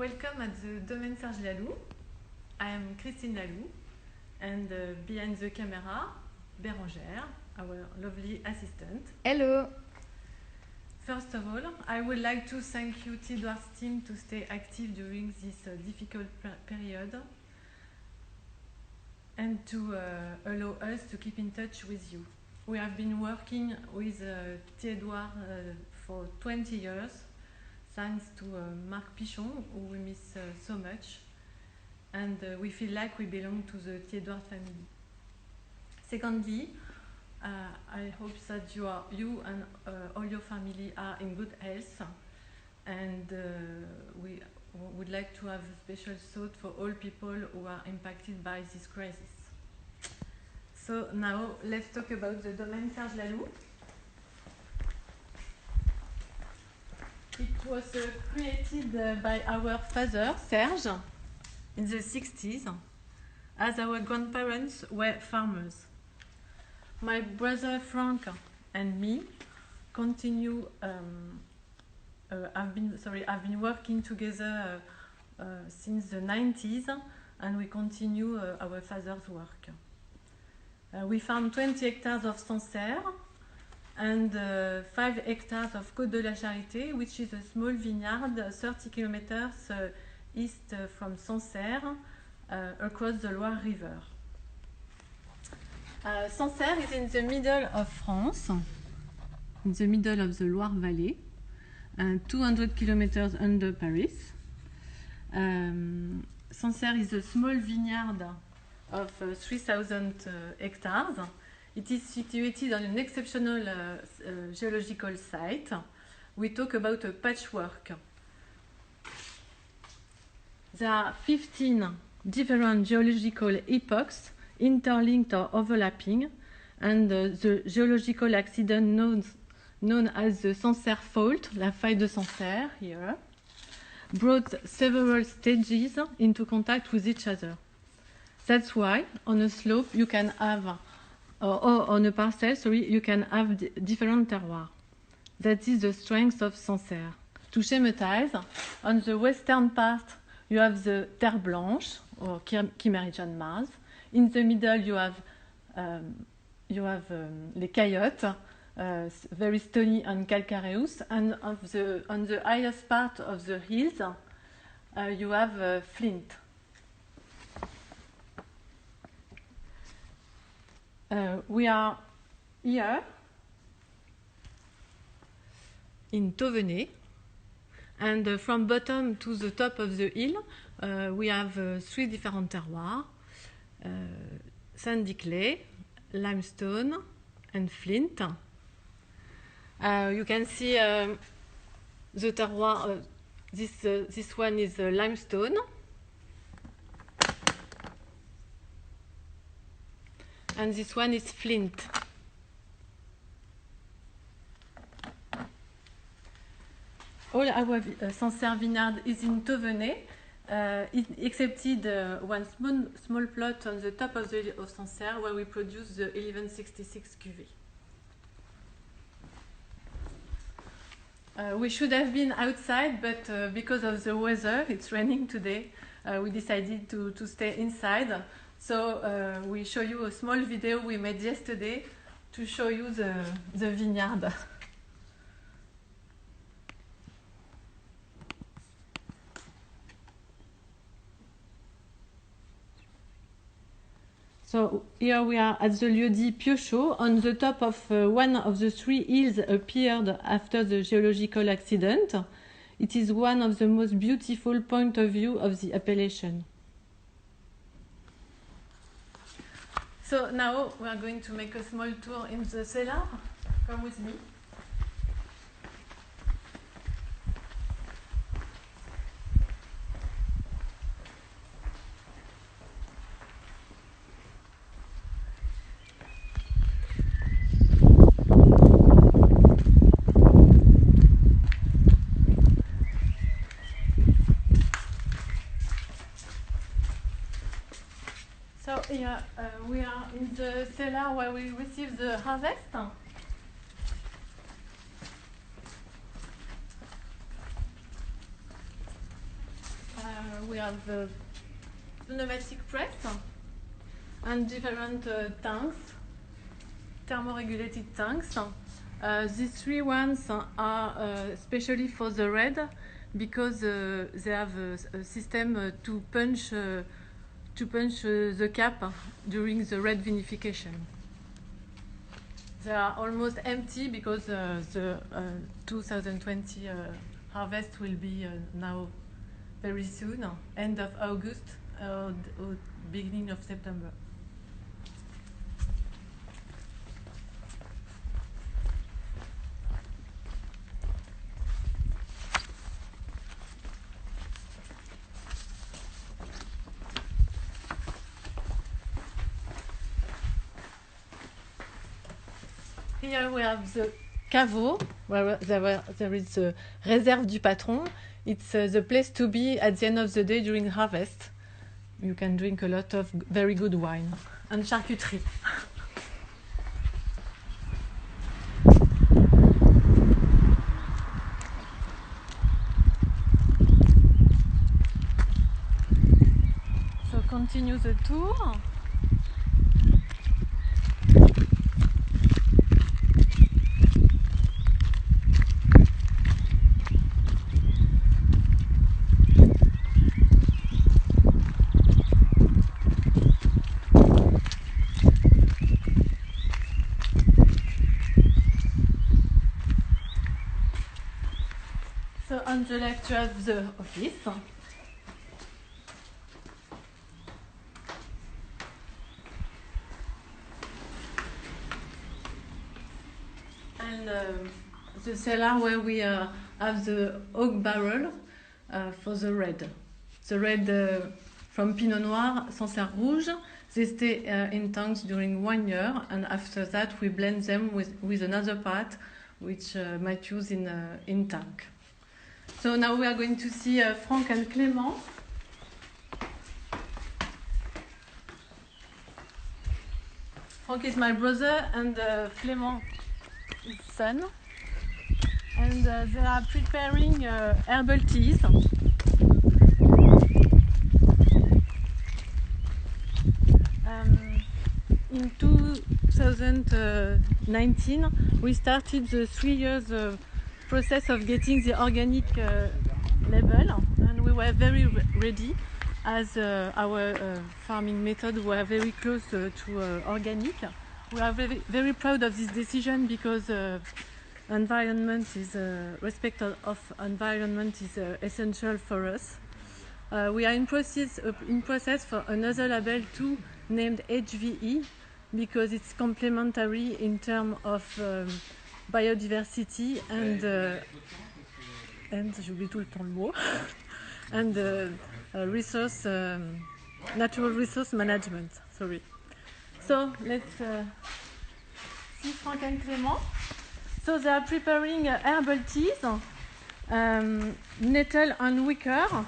Welcome at the Domaine Serge Laloux. I am Christine Laloux, and behind the camera, Bérangère, our lovely assistant. Hello! First of all, I would like to thank you, Tidwar's team, to stay active during this difficult period and to allow us to keep in touch with you. We have been working with Tidwar for 20 years, thanks to Marc Pichon, who we miss so much, and we feel like we belong to the Tidwar family. Secondly, I hope that you and all your family are in good health, and we would like to have a special thought for all people who are impacted by this crisis. So now let's talk about the Domaine Serge Laloux. It was created by our father, Serge, in the 60s, as our grandparents were farmers. My brother Frank and me continue. I've been working together since the 90s, and we continue our father's work. We farm 20 hectares of Sancerre and 5 hectares of Côte de la Charité, which is a small vineyard 30 kilometers east from Sancerre, across the Loire River. Sancerre is in the middle of France, in the middle of the Loire Valley, 200 kilometers under Paris. Sancerre is a small vineyard of 3,000 hectares. It is situated on an exceptional geological site. We talk about a patchwork. There are 15 different geological epochs interlinked or overlapping, and the geological accident known as the Sancerre fault, la faille de Sancerre here, brought several stages into contact with each other. That's why on a slope you can have, or on a parcel, you can have different terroirs. That is the strength of Sancerre. To schematize, on the western part you have the Terre Blanche, or Kimmeridgian Mars. In the middle you have les Caillottes, very stony and calcareous, and on the highest part of the hills you have flint. We are here in Tauvenet, and from bottom to the top of the hill we have 3 different terroirs: sandy clay, limestone, and flint. You can see the terroir. This one is limestone, and this one is flint. All our Sancerre vineyard is in Tauvenet, excepted one small plot on the top of Sancerre, where we produce the 1166 cuvée. We should have been outside, but because of the weather, it's raining today, we decided to stay inside. So we show you a small video we made yesterday to show you the vineyard. So here we are at the lieu-dit Piochot. On the top of one of the 3 hills appeared after the geological accident. It is one of the most beautiful point of view of the appellation. So now we are going to make a small tour in the cellar. Come with me. So here we are in the cellar where we receive the harvest. we have the pneumatic press and different tanks, thermoregulated tanks. These three ones are especially for the red because they have a system to punch the cap during the red vinification. They are almost empty because the 2020 harvest will be now very soon, end of August or beginning of September. Here we have the caveau, where there is the réserve du patron. It's the place to be at the end of the day during harvest. You can drink a lot of very good wine and charcuterie. So continue the tour. So on the left you have the office. And the cellar where we have the oak barrel for the red. The red from Pinot Noir, Sancerre Rouge, they stay in tanks during 1 year, and after that we blend them with another part which might use in tank. So now we are going to see Franck and Clément. Franck is my brother and Clément his son. And they are preparing herbal teas. In 2019, we started the 3 years process of getting the organic label, and we were very ready as our farming method were very close to organic. We are very, very proud of this decision because environment is respect of environment is essential for us. We are in process for another label too, named HVE, because it's complementary in terms of biodiversity and j'oublie tout le temps le mot and resource natural resource management. Sorry. So let's see Franck and Clément. So they are preparing herbal teas, nettle and wicker.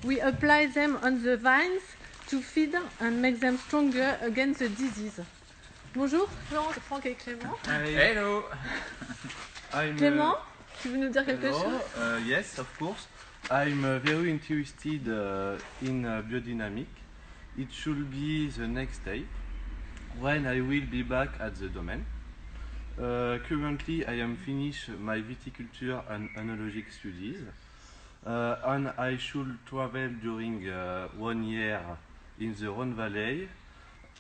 We apply them on the vines to feed and make them stronger against the disease. Bonjour, Franck et Clément. Hello. Clément, tu veux nous dire quelque chose? Yes, of course. I'm very interested in biodynamic. It should be the next day when I will be back at the domain. Currently, I am finished my viticulture and enologic studies, and I should travel during 1 year in the Rhone Valley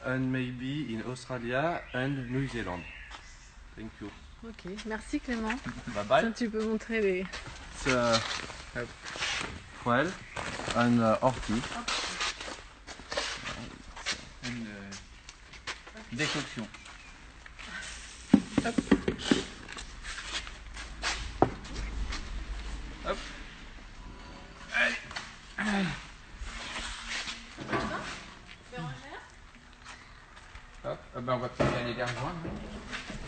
and maybe in Australia and New Zealand. Thank you. Ok, merci Clément. Bye bye. Tiens, tu peux montrer les... Well and ortie. Une décoction. Hop. Hop. Allez. Hop. Ben on va peut-être aller les rejoindre.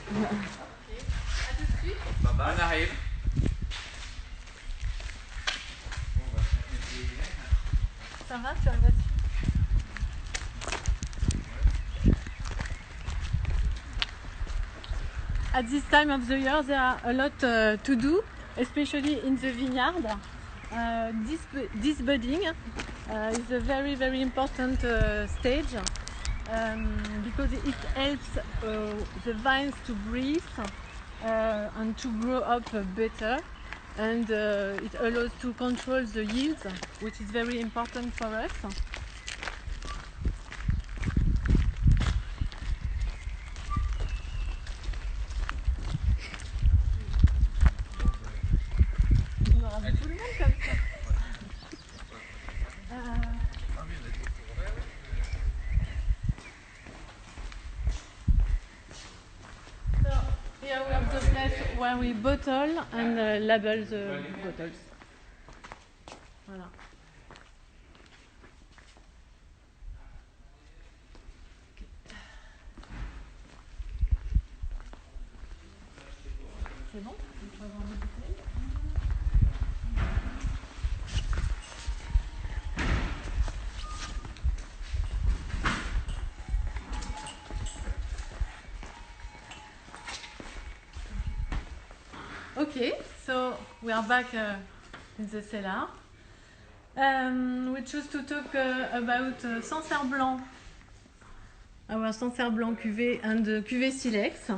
Ok, à tout de suite. Bye bye. On arrive. Ça va, tu arrives là-dessus? At this time of the year, there are a lot to do, especially in the vineyard. This budding, It's a very, very important stage because it helps the vines to breathe and to grow up better, and it allows to control the yield, which is very important for us. On aura vu tout le monde comme ça. So here we have the place where we bottle and label the bottles. Voilà. C'est bon? On peut avoir une bouteille. Okay, so we are back in the cellar. We choose to talk about Sancerre Blanc, our Sancerre Blanc cuvée and cuvée Silex.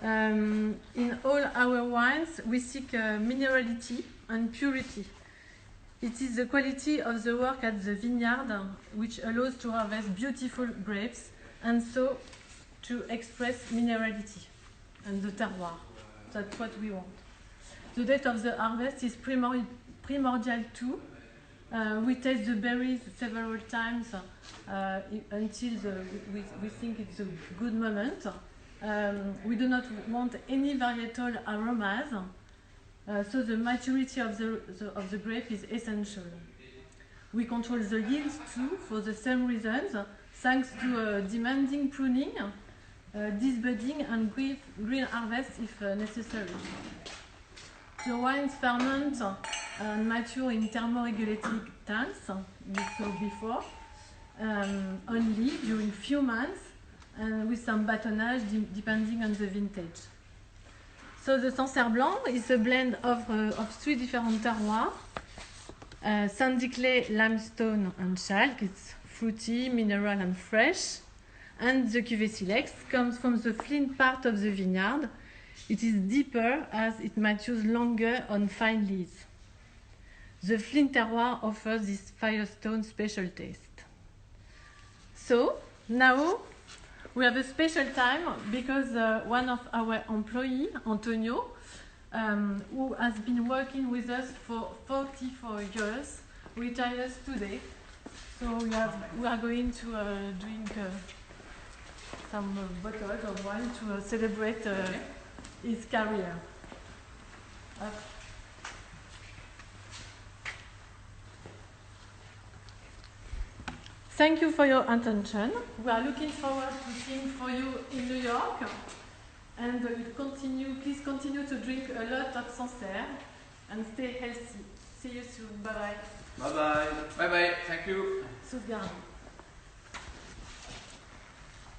In all our wines, we seek minerality and purity. It is the quality of the work at the vineyard which allows to harvest beautiful grapes and so to express minerality and the terroir. That's what we want. The date of the harvest is primordial too. We taste the berries several times until we think it's a good moment. We do not want any varietal aromas, so the maturity of the grape is essential. We control the yields too for the same reasons, thanks to demanding pruning, disbudding and green harvest if necessary. The wines ferment and mature in thermoregulated tanks, we saw before, only during few months, and with some batonnage depending on the vintage. So the Sancerre Blanc is a blend of three different terroirs: sandy clay, limestone, and chalk. It's fruity, mineral, and fresh. And the cuvée Silex comes from the flint part of the vineyard. It is deeper as it matures longer on fine leaves. The flint terroir offers this firestone special taste. So now we have a special time because one of our employees, Antonio, who has been working with us for 44 years, retires today. So we are going to drink some bottles of wine to celebrate his career. Thank you for your attention. We are looking forward to seeing for you in New York. And please continue to drink a lot of Sancerre and stay healthy. See you soon. Bye bye. Bye bye. Bye bye, thank you. Sauvegarde.